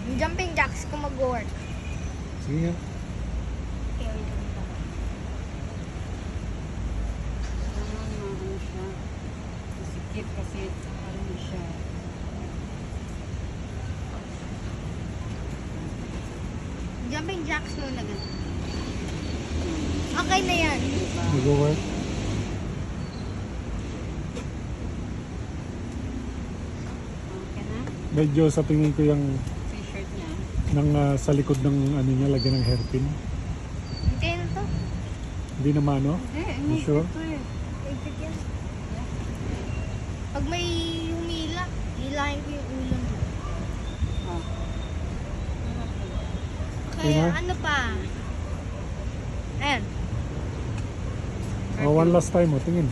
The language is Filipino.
Yung jumping jacks kung mag-work. Sige nga. Okay, wait lang pa. Ano siya? Masikip kasi ano siya. Jumping jacks muna ganun. Okay na yan. Diba? Mag-work. Okay na? Medyo sa tingin ko yung T-shirt niya. sa likod ng ano niya, lagyan ng hairpin. Okay na to. Hindi naman, no? Hindi, You sure? ito eh. Exit yan. Pag may humila, hilahin ko yung ulo mo. Oh. Kaya na? ano pa? Ayan. Oh, one last time, oh, tingin.